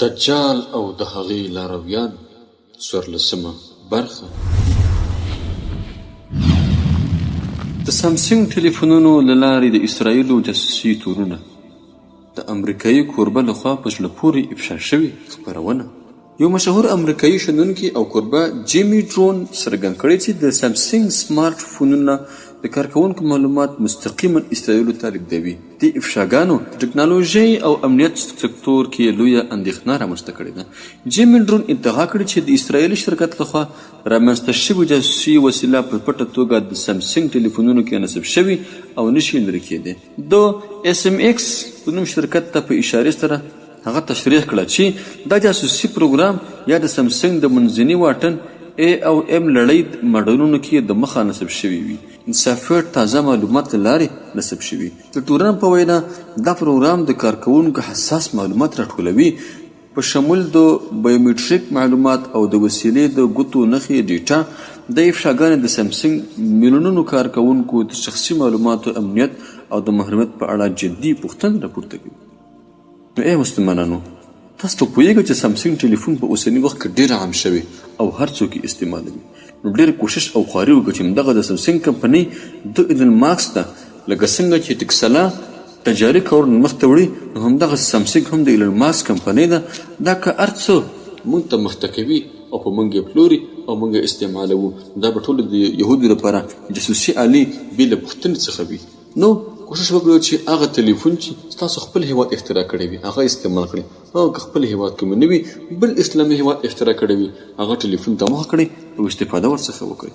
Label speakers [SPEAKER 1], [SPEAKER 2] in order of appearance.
[SPEAKER 1] دجال او د هغې لارویان 14مه برخه. د سامسنګ ټلیفونونو له لارې د اسرائیلو جاسوسي تورونه د امریکایي کوربه لخوا په زړه پورې افشا شوې خپرونه. یو مشهور امریکایي شنونکي او کوربه جیمی ډرون څرګند کړی چې د سامسنګ سمارټ فونونه د کارکوونکو معلومات مستقیما اسرائیلو ته لیږدوي. دې افشاګانو د ټکنالوژۍ او امنیت سکتور کې لویه اندېښنه رامنځته کړې ده. جیمی ډرون ادعا کړې چې د اسرائیلي شرکت لخوا رامنځته شوې جاسوسي وسیله په پټه توګه د سامسنګ ټلیفونونو کې نصب شوي او نشي لرې کېدی. د اس ام ایکس په نوم شرکت ته په اشارې سره هغه تشریح کړه چې دا جاسوسي پروګرام یا د سامسنګ د منځني واټن ای او ام لړۍ ماډلونو کې د مخه نصب شوي وي. سافټویر تازه معلومات له لارې نصب شوي. د ټورن په وینا دا پروګرام د کارکوونکو حساس معلومات راټولوي په شمول د بایومټریک معلومات او د وسیلې د ګوتو نښې ډیټا. د افشاګانې د سامسنګ میلیونونو کارکوونکو د شخصي معلوماتو امنیت او د محرمیت په اړه جدي پوښتنې راپورته کوي. نو ای مسلمانانو، تاسو ته پوهیږئ چې سامسنګ ټلیفون په اوسني وخت کې ډېر عام شوی او هر څوک یې استعمالوي. نو ډېر کوشش او خواري وکړه چې همدغه د سامسنګ کمپنۍ د ایلن ماسک ته لکه څنګه چې ټکسلا تجاري کول مخته وړي، نو همدغه سامسنګ هم د ایلن ماسک کمپنۍ ده. دا که هر څه موږ ته مخته کوي او په موږ یې پلوري او موږ یې استعمالوو، دا به ټولو د یهودو لپاره جاسوسي آلې بې له پوښتنې څخه وي. نو کوشش وکړو چې هغه ټلیفون چې ستاسو خپل هیواد اختراع کړی وي هغه استعمال کړئ، او که خپل هیواد کې مو نه وي بل اسلامي هیواد اختراع کړی وي هغه ټلیفون ته مخه کړئ او استفاده ورڅخه وکړئ.